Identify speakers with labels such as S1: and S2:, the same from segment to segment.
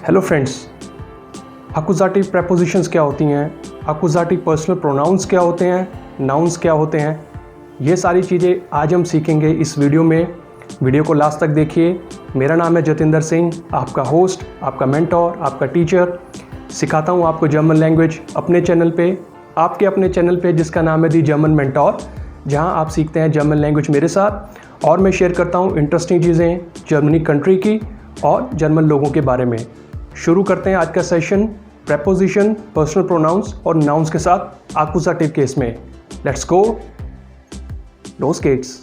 S1: Hello friends, अकुजाटिव prepositions क्या होती हैं, अकुजाटिव पर्सनल प्रोनाउंस क्या होते हैं, नाउन्स क्या होते हैं, ये सारी चीज़ें आज हम सीखेंगे इस वीडियो में। वीडियो को लास्ट तक देखिए। मेरा नाम है जतिंदर सिंह, आपका होस्ट, आपका मेंटोर, आपका टीचर। सिखाता हूँ आपको जर्मन लैंग्वेज अपने चैनल पे, आपके अपने चैनल पे जिसका नाम है दी जर्मन मेंटोर, जहाँ आप सीखते हैं जर्मन लैंग्वेज मेरे साथ और मैं शेयर करता हूँ इंटरेस्टिंग चीज़ें जर्मनी कंट्री की और जर्मन लोगों के बारे में। शुरू करते हैं आज का सेशन प्रेपोजिशन, पर्सनल प्रोनाउंस और नाउन्स के साथ आकुजाटिव केस में। Let's go, los geht's।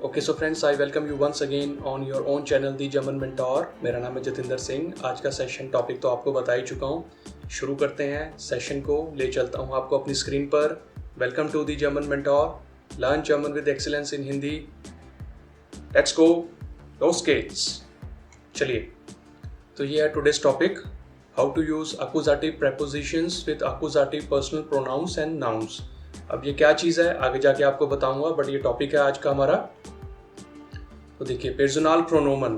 S1: Okay so friends, I welcome you once again on your own channel the German mentor. मेरा नाम है जतिंदर सिंह। आज का सेशन टॉपिक तो आपको बता ही चुका हूँ। शुरू करते हैं सेशन को, ले चलता हूँ आपको अपनी स्क्रीन पर। Welcome to the German Mentor, learn German with excellence in Hindi. Let's go, los geht's। चलिए, तो ये है today's topic, how to use accusative prepositions with accusative personal pronouns and nouns. अब ये क्या चीज़ है आगे जाके आपको बताऊंगा, बट ये टॉपिक है आज का हमारा। तो देखिए, पर्सनल प्रोनोमन,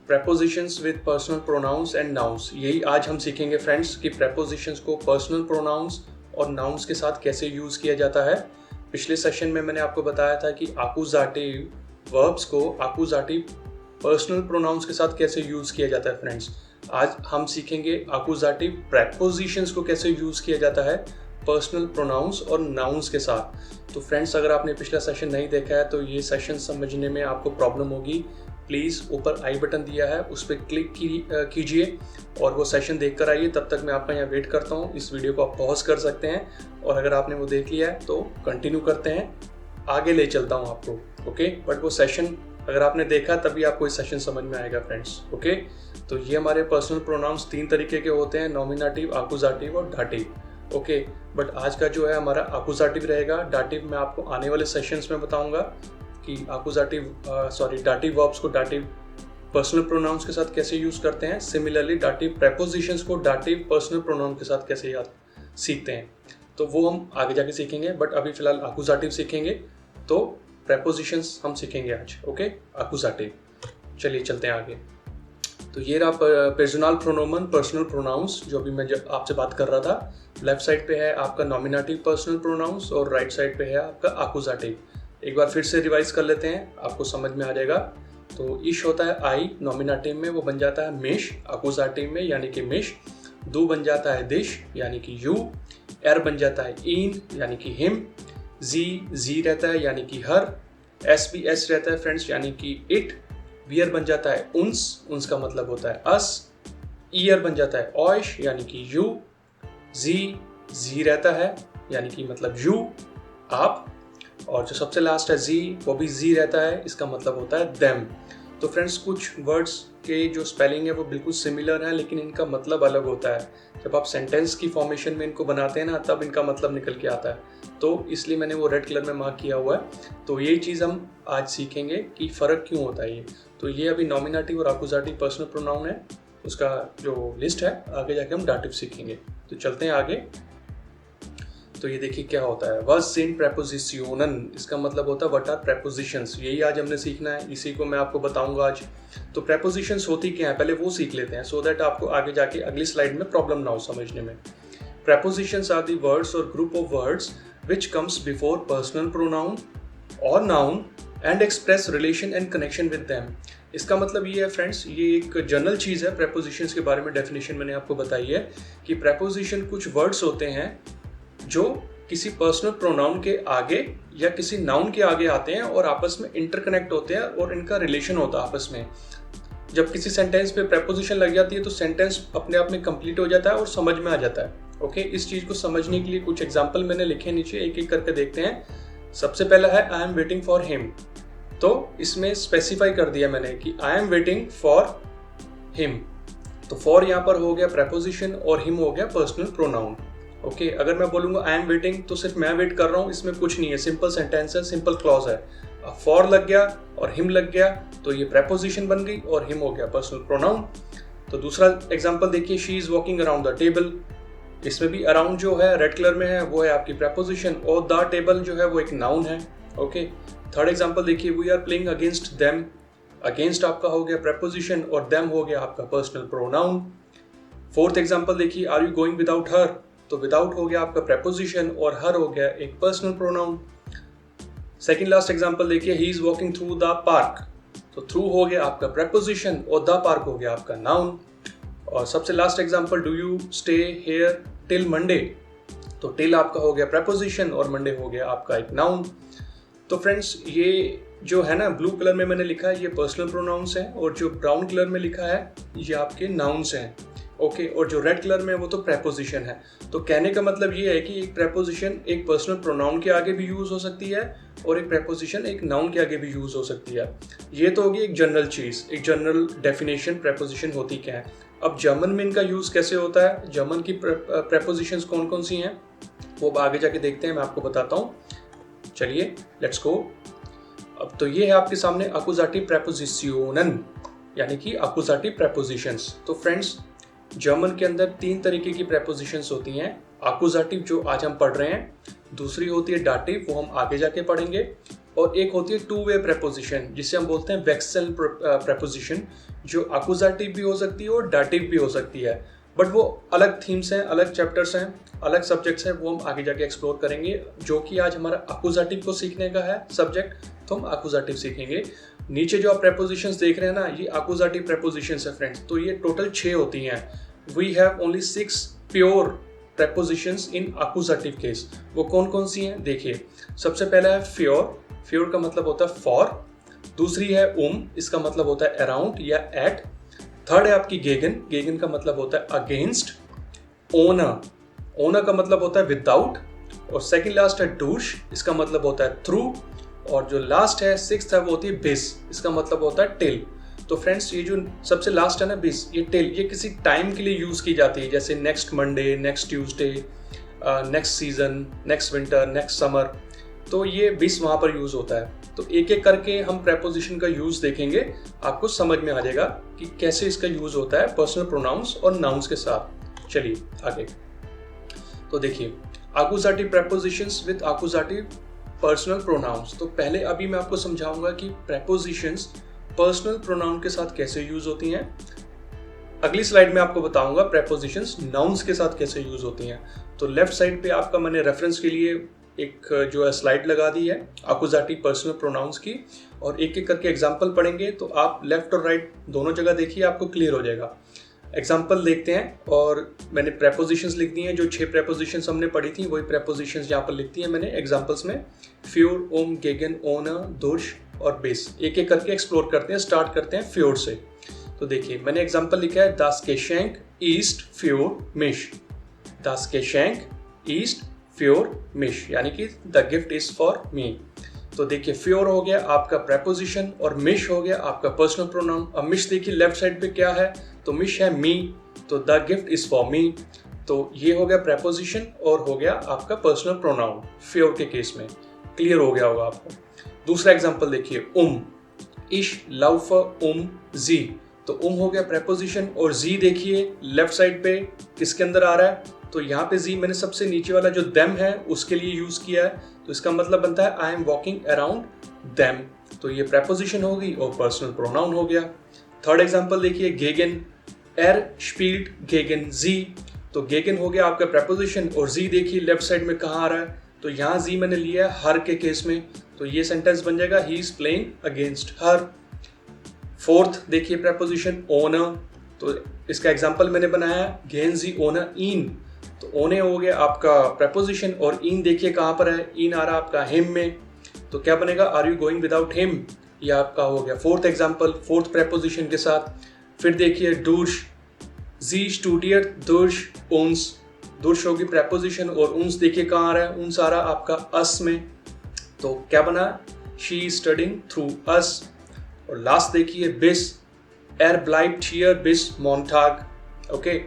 S1: prepositions with personal pronouns and nouns, यही आज हम सीखेंगे फ्रेंड्स कि प्रेपोजिशंस को पर्सनल प्रोनाउंस और नाउन्स के साथ कैसे यूज किया जाता है। पिछले सेशन में मैंने आपको बताया था कि अकुजाटिव वर्ब्स को अकुजाटिव पर्सनल प्रोनाउंस के साथ कैसे यूज किया जाता है फ्रेंड्स। आज हम सीखेंगे अकुजाटिव प्रेपोजिशंस को कैसे यूज किया जाता है पर्सनल प्रोनाउंस और नाउन्स के साथ। तो फ्रेंड्स, अगर आपने पिछला सेशन नहीं देखा है तो ये सेशन समझने में आपको प्रॉब्लम होगी। प्लीज़ ऊपर आई बटन दिया है, उस पर क्लिक कीजिए और वो सेशन देख कर आइए। तब तक मैं आपका यहाँ वेट करता हूँ। इस वीडियो को आप पॉज कर सकते हैं और अगर आपने वो देख लिया है तो कंटिन्यू करते हैं, आगे ले चलता हूँ आपको। ओके, बट वो सेशन अगर आपने देखा तभी आपको इस सेशन समझ में आएगा फ्रेंड्स। ओके, तो ये हमारे पर्सनल प्रोनाउंस 3 तरीके के होते हैं, नॉमिनेटिव, अकुजाटिव और डाटिव। ओके, बट आज का जो है हमारा अकुजाटिव रहेगा। डाटिव मैं आपको आने वाले सेशंस में बताऊंगा कि डाटिव वर्ब्स को डाटिव पर्सनल प्रोनाउंस के साथ कैसे यूज करते हैं। सिमिलरली डाटिव प्रेपोजिशंस को डाटिव पर्सनल प्रोनाउन के साथ कैसे सीखते हैं, तो वो हम आगे जाके सीखेंगे। बट अभी फिलहाल अकुजाटिव सीखेंगे, तो प्रेपोजिशंस हम सीखेंगे आज। ओके, अकुजाटिव। चलिए चलते हैं आगे। तो ये रहा पर्सनल प्रोनोमन, पर्सनल प्रोनाउंस, जो अभी मैं आपसे बात कर रहा था। लेफ्ट साइड पे है आपका नॉमिनेटिव पर्सनल प्रोनाउंस और राइट साइड पे है आपका अकुजाटिव। एक बार फिर से रिवाइज कर लेते हैं, आपको समझ में आ जाएगा। तो इश होता है आई नॉमिनेटिव में, वो बन जाता है मिश अकुजाटिव में, यानी कि मिश। दू बन जाता है दिश, यानी कि यू। एर बन जाता है इन, यानी कि हिम। जी रहता है, यानी कि हर। एस भी एस रहता है फ्रेंड्स, यानी कि इट। वियर बन जाता है उन्स का मतलब होता है अस। ईयर बन जाता है ऑयश, यानी कि यू। जी रहता है, यानी कि मतलब यू, आप। और जो सबसे लास्ट है जी, वो भी जी रहता है, इसका मतलब होता है देम। तो फ्रेंड्स, कुछ वर्ड्स के जो स्पेलिंग है वो बिल्कुल सिमिलर है, लेकिन इनका मतलब अलग होता है। जब आप सेंटेंस की फॉर्मेशन में इनको बनाते हैं ना, तब इनका मतलब निकल के आता है। तो इसलिए मैंने वो रेड कलर में मार्क किया हुआ है। तो यही चीज़ हम आज सीखेंगे कि फ़र्क क्यों होता है ये। तो ये अभी नॉमिनेटिव और अकुजाटिव पर्सनल प्रोनाउन है, उसका जो लिस्ट है आगे जाके हम डाटिव सीखेंगे। तो चलते हैं आगे। तो ये देखिए क्या होता है, was sind Präpositionen, इसका मतलब होता है what are prepositions। यही आज हमने सीखना है, इसी को मैं आपको बताऊंगा आज। तो prepositions होती क्या है, पहले वो सीख लेते हैं, so that आपको आगे जाके अगली स्लाइड में प्रॉब्लम ना हो समझने में। Prepositions are the words or group of words which comes before personal pronoun or noun and express relation and connection with them। इसका मतलब ये है फ्रेंड्स, ये एक जनरल चीज़ है। prepositions के बारे में डेफिनेशन मैंने आपको बताई है कि preposition कुछ वर्ड्स होते हैं जो किसी पर्सनल प्रोनाउन के आगे या किसी नाउन के आगे आते हैं और आपस में इंटरकनेक्ट होते हैं और इनका रिलेशन होता है आपस में। जब किसी सेंटेंस पे प्रेपोजिशन लग जाती है तो सेंटेंस अपने आप में कंप्लीट हो जाता है और समझ में आ जाता है। ओके, इस चीज़ को समझने के लिए कुछ एग्जाम्पल मैंने लिखे नीचे, एक एक करके देखते हैं। सबसे पहला है I am waiting for him. तो इसमें स्पेसिफाई कर दिया मैंने कि I am waiting for him. तो फॉर यहाँ पर हो गया प्रेपोजिशन और हिम हो गया पर्सनल प्रोनाउन। ओके, अगर मैं बोलूंगा आई एम वेटिंग तो सिर्फ मैं वेट कर रहा हूँ, इसमें कुछ नहीं है, सिंपल सेंटेंस है, सिंपल क्लॉज है। अब फॉर लग गया और हिम लग गया तो ये प्रेपोजिशन बन गई और हिम हो गया पर्सनल प्रोनाउन। तो दूसरा एग्जांपल देखिए, she is walking around the table. इसमें भी अराउंड जो है रेड कलर में है वो है आपकी प्रेपोजिशन और द टेबल जो है वो एक नाउन है। ओके, थर्ड एग्जांपल देखिए, we are playing against them. Against आपका हो गया प्रेपोजिशन और देम हो गया आपका पर्सनल प्रोनाउन। फोर्थ एग्जांपल देखिए, are you going without her. तो विदाउट हो गया आपका प्रेपोजिशन और हर हो गया एक personal pronoun. Second last example देखिए, he is walking through the park. तो थ्रू हो गया आपका प्रेपोजिशन और द पार्क हो गया आपका नाउन। और सबसे last example, do you stay here till Monday. तो टिल आपका हो गया प्रेपोजिशन और मंडे हो गया आपका एक नाउन। तो फ्रेंड्स, ये जो है ना ब्लू कलर में मैंने लिखा है ये पर्सनल प्रोनाउंस हैं और जो ब्राउन कलर में लिखा है ये आपके नाउन्स हैं। ओके, और जो रेड कलर में है वो तो प्रेपोजिशन है। तो कहने का मतलब ये है कि एक प्रेपोजिशन एक पर्सनल प्रोनाउन के आगे भी यूज हो सकती है और एक प्रेपोजिशन एक नाउन के आगे भी यूज हो सकती है। ये तो होगी एक जनरल चीज, एक जनरल डेफिनेशन प्रेपोजिशन होती क्या है। अब जर्मन में इनका यूज कैसे होता है, जर्मन की प्रेपोजिशंस कौन कौन सी हैं वो आगे जाके देखते हैं, मैं आपको बताता हूँ। चलिए लेट्स गो। अब तो ये है आपके सामने अकुजाटिव प्रेपोजिशनन, यानी कि अकुजाटिव प्रेपोजिशंस। तो फ्रेंड्स, जर्मन के अंदर 3 तरीके की प्रेपोजिशंस होती हैं। अकुजाटिव जो आज हम पढ़ रहे हैं, दूसरी होती है डाटिव, वो हम आगे जाके पढ़ेंगे, और एक होती है टू वे प्रेपोजिशन जिसे हम बोलते हैं वेक्सल प्रेपोजिशन, जो अकुजाटिव भी हो सकती है और डाटिव भी हो सकती है। बट वो अलग थीम्स हैं, अलग चैप्टर्स हैं, अलग सब्जेक्ट्स हैं, वो हम आगे जाके एक्सप्लोर करेंगे। जो कि आज हमारा अकुजाटिव को सीखने का है सब्जेक्ट, तो हम अकुजाटिव सीखेंगे। नीचे जो आप प्रेपोजिशंस देख रहे हैं ना, ये अकुजाटिव प्रेपोजिशंस है फ्रेंड्स। तो ये टोटल 6 होती हैं। We have only 6 pure prepositions in accusative case. वो कौन कौन सी हैं देखिए। सबसे पहला है फ्योर। फ्योर का मतलब होता है फॉर। दूसरी है इसका मतलब होता है अराउंड या एट। थर्ड है आपकी गेगन। गेगन का मतलब होता है अगेंस्ट। ओनर, ओनर का मतलब होता है विदाउट। और सेकंड लास्ट है डूश, इसका मतलब होता है थ्रू। और जो लास्ट है 6th है वो होती है बिस, इसका मतलब होता है टिल। तो फ्रेंड्स, ये जो सबसे लास्ट है ना बिस, ये टिल, ये किसी टाइम के लिए यूज की जाती है, जैसे next Monday, next Tuesday, next season, next winter, next summer. तो ये बिस वहां पर यूज होता है। तो एक एक करके हम प्रेपोजिशन का यूज देखेंगे, आपको समझ में आ जाएगा कि कैसे इसका यूज होता है पर्सनल प्रोनाउंस और नाउन्स के साथ। चलिए आगे। तो देखिए, अकुजाटिव prepositions with accusative personal pronounce. तो पहले अभी मैं आपको समझाऊंगा कि प्रेपोजिशंस पर्सनल प्रोनाउन के साथ कैसे यूज होती हैं। अगली स्लाइड में आपको बताऊंगा प्रेपोजिशंस नाउन्स के साथ कैसे यूज होती हैं। तो लेफ्ट साइड पे आपका मैंने रेफरेंस के लिए एक जो है स्लाइड लगा दी है अकुजाटिव पर्सनल प्रोनाउंस की, और एक एक करके एग्जांपल पढ़ेंगे। तो आप लेफ्ट और राइट दोनों जगह देखिए, आपको क्लियर हो जाएगा। एग्जाम्पल देखते हैं, और मैंने प्रेपोजिशंस लिख दी हैं। जो 6 प्रेपोजिशंस हमने पढ़ी थी वही प्रेपोजिशंस यहाँ पर लिख दी हैं मैंने एग्जाम्पल्स में। फ्योर, गेगन, ओनर, दुर्श और बेस। एक एक करके एक्सप्लोर करते हैं। स्टार्ट करते हैं फ्योर से। तो देखिए, मैंने एग्जाम्पल लिखा है दास के शैंक ईस्ट फ्योर मिश। दास के शैंक ईस्ट फ्योर मिश, यानी कि the gift is for me. तो देखिए, फ्योर हो गया आपका प्रेपोजिशन और मिश हो गया आपका पर्सनल प्रोनाउन। अब मिश देखिए लेफ्ट साइड पे क्या है, तो मिश है मी, तो the gift is for me. तो ये हो गया प्रेपोजिशन और हो गया आपका पर्सनल प्रोनाउन फ्योर के केस में। क्लियर हो गया होगा आपको। दूसरा एग्जांपल देखिए, इश लाउफ जी। तो हो गया प्रेपोजिशन और जी देखिए लेफ्ट साइड पे किसके अंदर आ रहा है, तो यहाँ पे जी मैंने सबसे नीचे वाला जो देम है उसके लिए यूज किया है। तो इसका मतलब बनता है I am walking around them. तो ये प्रेपोजिशन होगी और पर्सनल प्रोनाउन हो गया। थर्ड एग्जांपल देखिए, गेगन स्पील्ड गेगन जी। तो गेगन हो गया आपका प्रेपोजिशन और जी देखिए लेफ्ट साइड में कहाँ आ रहा है, तो यहाँ जी मैंने लिया है हर के केस में। तो ये सेंटेंस बन जाएगा ही is playing against her. Fourth देखिए प्रेपोजिशन ओनर। तो इसका एग्जांपल मैंने बनाया गेन जी ओनर इन। तो ओने हो गया आपका प्रेपोजिशन और इन देखिए कहाँ पर है, इन आ रहा आपका हिम में। तो क्या बनेगा, are you going without him. ये आपका हो गया फोर्थ एग्जांपल फोर्थ प्रेपोजिशन के साथ। फिर देखिए डूर्श, जी स्टूडियर दुर्श उन्स। दुर्श होगी प्रेपोजिशन और उन्स देखिए कहाँ आ रहा है, उन्स आ रहा आपका अस में। तो क्या बना, शी इज स्टडिंग थ्रू अस। और लास्ट देखिए बिस, एर ब्लाइब्ट हियर बिस मोन्टाग। ओके,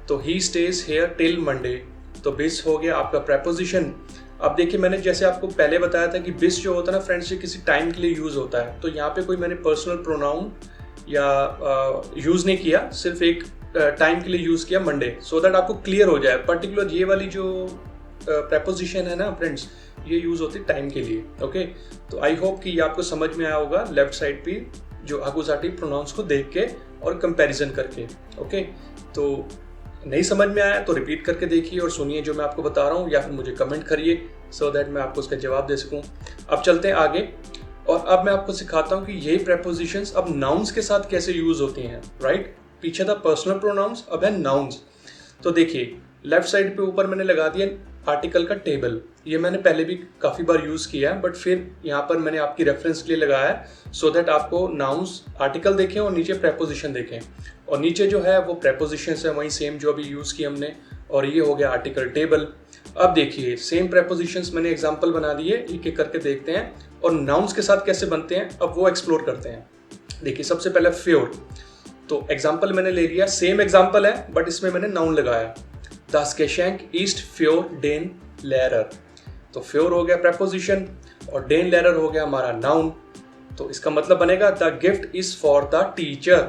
S1: तो ही स्टेज हेयर टिल मंडे, तो बिस हो गया आपका प्रेपोजिशन। अब देखिए मैंने जैसे आपको पहले बताया था कि बिस जो होता है ना फ्रेंड्स, ये किसी टाइम के लिए यूज़ होता है, तो यहाँ पे कोई मैंने पर्सनल प्रोनाउन या यूज़ नहीं किया, सिर्फ एक टाइम के लिए यूज़ किया मंडे, सो दैट आपको क्लियर हो जाए। पर्टिकुलर ये वाली जो प्रेपोजिशन है ना फ्रेंड्स, ये यूज़ होती है टाइम के लिए। ओके, तो आई होप कि ये आपको समझ में आया होगा लेफ्ट साइड पे जो अकुजाटिव प्रोनाउंस को देख के और कंपैरिजन करके। ओके, तो नहीं समझ में आया तो रिपीट करके देखिए और सुनिए जो मैं आपको बता रहा हूँ, या फिर मुझे कमेंट करिए सो दैट मैं आपको उसका जवाब दे सकूँ। अब चलते हैं आगे, और अब मैं आपको सिखाता हूँ कि यही प्रेपोजिशंस अब नाउन्स के साथ कैसे यूज़ होती हैं। राइट, पीछे था पर्सनल प्रोनाउंस, अब है नाउन्स। तो देखिए लेफ्ट साइड पे ऊपर मैंने लगा दिया आर्टिकल का टेबल, ये मैंने पहले भी काफ़ी बार यूज़ किया है, बट फिर यहाँ पर मैंने आपकी रेफरेंस के लिए लगाया है सो दैट आपको नाउन्स आर्टिकल देखें और नीचे प्रेपोजिशन देखें। और नीचे जो है वो प्रेपोजिशन है वही सेम जो अभी यूज़ की हमने, और ये हो गया आर्टिकल टेबल। अब देखिए सेम प्रेपोजिशंस मैंने एग्जाम्पल बना दिए, एक एक करके देखते हैं और नाउन्स के साथ कैसे बनते हैं अब वो एक्सप्लोर करते हैं। देखिए सबसे पहले फ्योर, तो एग्जाम्पल मैंने ले लिया, सेम एग्जाम्पल है बट इसमें मैंने नाउन लगाया। द स्केशेंक ईस्ट फ्योर डेन लेरर, तो फ्योर हो गया प्रेपोजिशन और डेन लेरर हो गया हमारा नाउन, तो इसका मतलब बनेगा the gift is for the teacher.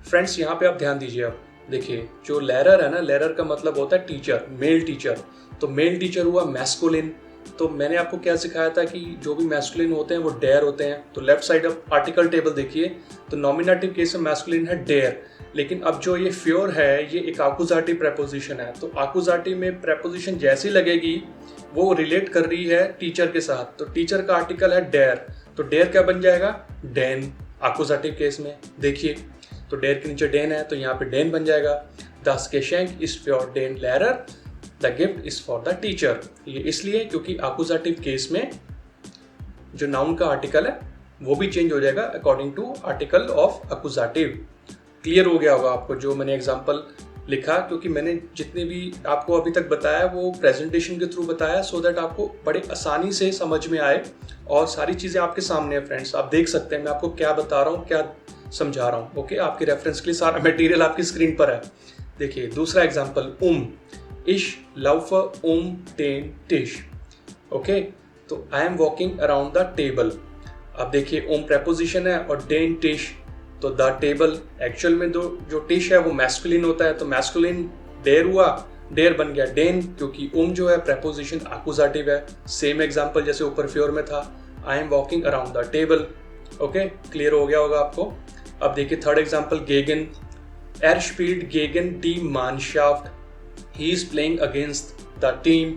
S1: Friends यहाँ पे आप ध्यान दीजिए, अब देखिए जो लेरर है ना, लेरर का मतलब होता है टीचर, मेल टीचर, तो मेल टीचर हुआ मैस्कुलिन। तो मैंने आपको क्या सिखाया था कि जो भी मैस्कुलिन होते हैं वो डेयर होते हैं। तो लेफ्ट साइड अब आर्टिकल टेबल देखिए, तो नॉमिनेटिव केस में मैस्कुलिन है डेयर, लेकिन अब जो ये फ्योर है ये एक आकुजाटिव प्रेपोजिशन है, तो आकुजाटिव में प्रेपोजिशन जैसी लगेगी वो रिलेट कर रही है टीचर के साथ, तो टीचर का आर्टिकल है डेयर, तो डेयर क्या बन जाएगा, डेन, आकुजाटिव केस में। देखिए तो डेयर के नीचे डेन है तो यहाँ पे डेन बन जाएगा। द स्केशेंक इज फ्योर डेन लेरर, the gift is for the teacher. ये इसलिए क्योंकि आकुजाटिव केस में जो नाउन का आर्टिकल है वो भी चेंज हो जाएगा according to article of accusative. Clear हो गया होगा आपको जो मैंने एग्जांपल लिखा, क्योंकि मैंने जितने भी आपको अभी तक बताया वो प्रेजेंटेशन के थ्रू बताया सो दैट आपको बड़े आसानी से समझ में आए, और सारी चीज़ें आपके सामने है फ्रेंड्स, आप देख सकते हैं मैं आपको क्या बता रहा हूँ, क्या समझा रहा हूँ। ओके, आपके रेफरेंस के लिए सारा मटेरियल आपकी स्क्रीन पर है। देखिए दूसरा एग्जाम्पल, इश लव टेन टिश। ओके, तो I am walking around the table. अब देखिए प्रेपोजिशन है और डेन टिश, तो द टेबल एक्चुअल में जो टिश है वो मैस्कुलिन होता है, तो मैस्कुलिन डेयर हुआ, डेयर बन गया डेन, क्योंकि जो है प्रेपोजिशन आकुजाटिव है। सेम एग्जांपल जैसे ऊपर फ्योर में था, I am walking around the table. Okay, clear हो गया होगा आपको। अब देखिए थर्ड एग्जांपल, गेगन, एर स्पील्ड गेगन डी मानशाफ्ट, he is playing against the team.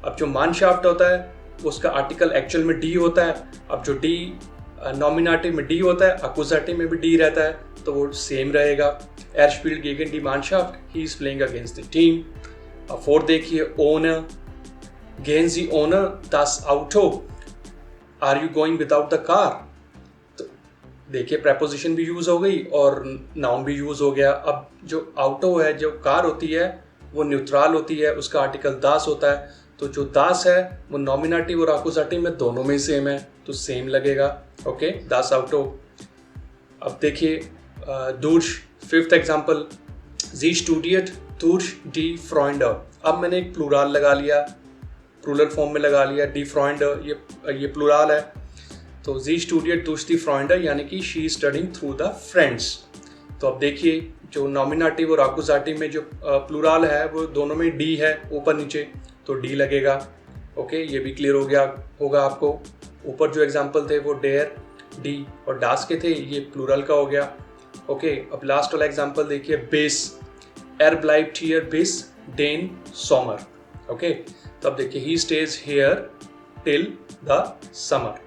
S1: अब जो मानशाफ्ट होता है उसका आर्टिकल एक्चुअल में डी होता है, अब जो डी नॉमिनेटिव में डी होता है, अकुजाटिव में भी डी रहता है, तो वो सेम रहेगा। एर स्पील्ड गेगन डी मानशाफ्ट, he is playing against the team. अब फोर्थ देखिए, ओनर, गेन जी ओनर दस आउटो, are you going without the car. तो देखिए प्रेपोजिशन भी यूज हो गई और नाउन भी यूज हो गया। अब जो आउटो है, जो कार होती है वो न्यूट्रल होती है, उसका आर्टिकल दास होता है, तो जो दास है वो नॉमिनेटिव और आकुजाटिव में दोनों में सेम है, तो सेम लगेगा। ओके, दास आउटो। अब देखिए दूर्श, फिफ्थ एग्जांपल, जी स्टूडियट दूर्श डी फ्रॉइंडर। अब मैंने एक प्लूरल लगा लिया, प्लूरल फॉर्म में लगा लिया, डी फ्रॉइंडर ये प्लूरल है, तो जी स्टूडियट दूर्श डी फ्रॉइंडर यानी कि she studying through the friends. तो अब देखिए जो नॉमिनेटिव और आकुजाटिव में जो प्लूरल है वो दोनों में डी है ऊपर नीचे, तो डी लगेगा। ओके, ये भी क्लियर हो गया होगा आपको। ऊपर जो एग्जांपल थे वो डेयर, डी और डास के थे, ये प्लूरल का हो गया। ओके, अब लास्ट वाला एग्जांपल देखिए, बेस, एर ब्लाइब्ट हियर बेस डेन समर। ओके, तो अब देखिए he stays here till the summer.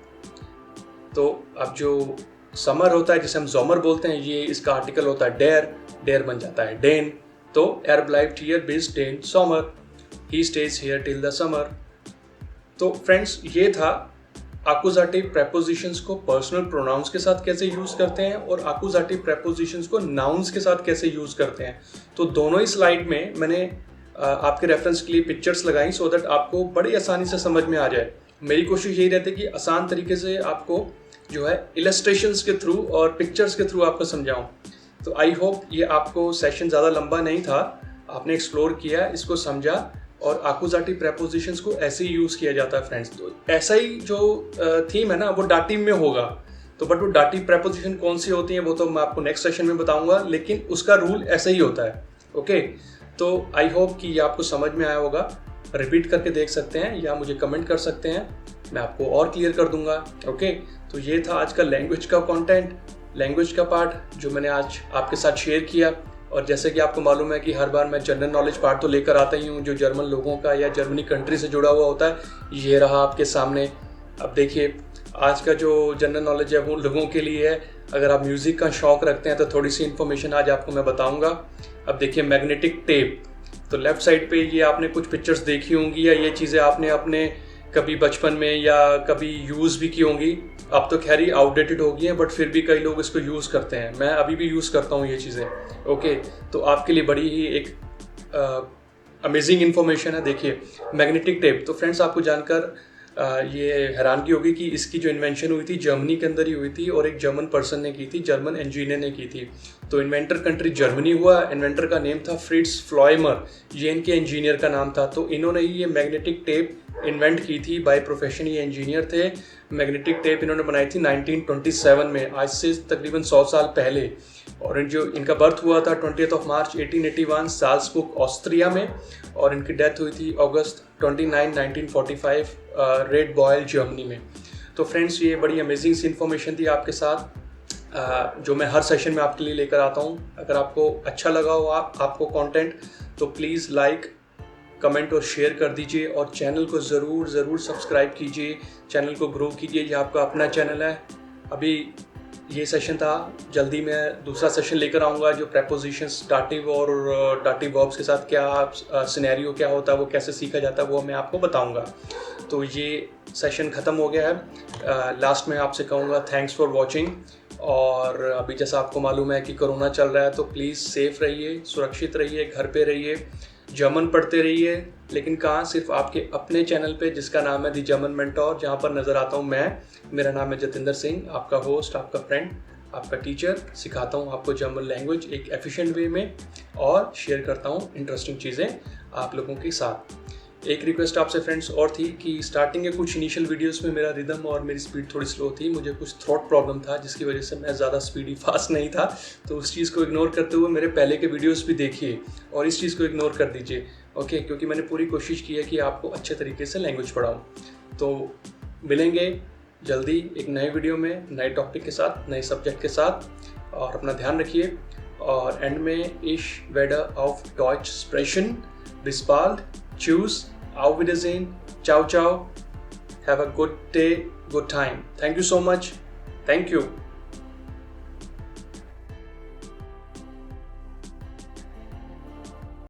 S1: तो अब जो समर होता है जिसे हम जोमर बोलते हैं, ये इसका आर्टिकल होता है डेयर, डेयर बन जाता है डेन, तो एर ब्लाइब्ट हियर बेस डेन समर, he stays here till the summer. तो फ्रेंड्स ये था आकुजाटिव प्रेपोजिशंस को पर्सनल प्रोनाउंस के साथ कैसे यूज करते हैं और आकुजाटिव प्रेपोजिशंस को नाउन्स के साथ कैसे यूज करते हैं। तो दोनों ही स्लाइड में मैंने आपके रेफरेंस के लिए पिक्चर्स लगाई सो दैट आपको बड़ी आसानी से समझ में आ जाए। मेरी कोशिश यही रहती है कि आसान तरीके से आपको जो है इलस्ट्रेशंस के थ्रू और पिक्चर्स के थ्रू आपको समझाऊं। तो आई होप ये आपको सेशन ज़्यादा लंबा नहीं था, आपने एक्सप्लोर किया, इसको समझा और आकुजाटिव प्रेपोजिशंस को ऐसे ही यूज़ किया जाता है फ्रेंड्स। तो ऐसा ही जो थीम है ना वो डाटिव में होगा, तो बट वो डाटिव प्रेपोजिशन कौन सी होती हैं वो तो मैं आपको नेक्स्ट सेशन में बताऊंगा, लेकिन उसका रूल ऐसा ही होता है। ओके, तो आई होप कि ये आपको समझ में आया होगा। रिपीट करके देख सकते हैं या मुझे कमेंट कर सकते हैं, मैं आपको और क्लियर कर दूंगा। ओके, तो ये था आज का लैंग्वेज का कंटेंट, लैंग्वेज का पार्ट जो मैंने आज आपके साथ शेयर किया। और जैसे कि आपको मालूम है कि हर बार मैं जनरल नॉलेज पार्ट तो लेकर आता ही हूँ जो जर्मन लोगों का या जर्मनी कंट्री से जुड़ा हुआ होता है। ये रहा आपके सामने। अब देखिए, आज का जो जनरल नॉलेज है वो लोगों के लिए है। अगर आप म्यूज़िक का शौक़ रखते हैं तो थोड़ी सी इन्फॉर्मेशन आज आपको मैं बताऊँगा। अब देखिए, मैग्नेटिक टेप, तो लेफ़्ट साइड पे ये आपने कुछ पिक्चर्स देखी होंगी या ये चीज़ें आपने अपने कभी बचपन में या कभी यूज़ भी की होंगी। अब तो खैर ही आउटडेटेड हो गई हैं, बट फिर भी कई लोग इसको यूज़ करते हैं। मैं अभी भी यूज़ करता हूँ ये चीज़ें। ओके, तो आपके लिए बड़ी ही एक अमेजिंग इन्फॉर्मेशन है। देखिए, मैग्नेटिक टेप, तो फ्रेंड्स आपको जानकर ये हैरानगी होगी कि इसकी जो इन्वेंशन हुई थी जर्मनी के अंदर ही हुई थी और एक जर्मन पर्सन ने की थी, जर्मन इंजीनियर ने की थी। तो इन्वेंटर कंट्री जर्मनी हुआ, इन्वेंटर का नेम था फ्रिट्ज फ्लॉयमर, ये इनके इंजीनियर का नाम था। तो इन्होंने ही ये मैग्नेटिक टेप इन्वेंट की थी, बाय प्रोफेशन ये इंजीनियर थे। मैग्नेटिक टेप इन्होंने बनाई थी 1927 में, आज से तकरीबन 100 साल पहले। और जो इनका बर्थ हुआ था 20 मार्च 1881 साल्सबुर्ग ऑस्ट्रिया में, और इनकी डेथ हुई थी अगस्त 29, 1945 रेड बॉयल जर्मनी में। तो फ्रेंड्स, ये बड़ी अमेजिंग सी इन्फॉर्मेशन थी आपके साथ जो मैं हर सेशन में आपके लिए लेकर आता हूँ। अगर आपको अच्छा लगा हो आपको कंटेंट, तो प्लीज़ लाइक, कमेंट और शेयर कर दीजिए और चैनल को ज़रूर सब्सक्राइब कीजिए, चैनल को ग्रो कीजिए। ये आपका अपना चैनल है। अभी ये सेशन था, जल्दी मैं दूसरा सेशन लेकर आऊँगा जो प्रेपोजिशंस डाटिव और डाटिव वर्ब्स के साथ क्या सिनेरियो क्या होता है, वो कैसे सीखा जाता है, वो मैं आपको बताऊँगा। तो ये सेशन ख़त्म हो गया है। लास्ट में आपसे कहूँगा थैंक्स फॉर वॉचिंग। और अभी जैसा आपको मालूम है कि कोरोना चल रहा है, तो प्लीज़ सेफ़ रहिए, सुरक्षित रहिए, घर पे रहिए, जर्मन पढ़ते रहिए। लेकिन कहाँ, सिर्फ आपके अपने चैनल पे जिसका नाम है दी जर्मन मेंटोर, जहाँ पर नज़र आता हूँ मैं। मेरा नाम है जतिंदर सिंह, आपका होस्ट, आपका फ्रेंड, आपका टीचर। सिखाता हूँ आपको जर्मन लैंग्वेज एक एफिशिएंट वे में और शेयर करता हूँ इंटरेस्टिंग चीज़ें आप लोगों के साथ। एक रिक्वेस्ट आपसे फ्रेंड्स और थी कि स्टार्टिंग के कुछ इनिशियल वीडियोस में मेरा रिदम और मेरी स्पीड थोड़ी स्लो थी, मुझे कुछ थ्रोट प्रॉब्लम था जिसकी वजह से मैं ज़्यादा स्पीडी फास्ट नहीं था। तो उस चीज़ को इग्नोर करते हुए मेरे पहले के वीडियोस भी देखिए और इस चीज़ को इग्नोर कर दीजिए। ओके, क्योंकि मैंने पूरी कोशिश की है कि आपको अच्छे तरीके से लैंग्वेज पढ़ाऊँ। तो मिलेंगे जल्दी एक नए वीडियो में, नए टॉपिक के साथ, नए सब्जेक्ट के साथ, और अपना ध्यान रखिए। और एंड में इश वेडर ऑफ डॉइच स्प्रेशन बिस्पाल्ड चूज Auf Wiedersehen. Ciao, ciao. Have a good day, good time. Thank you so much. Thank you.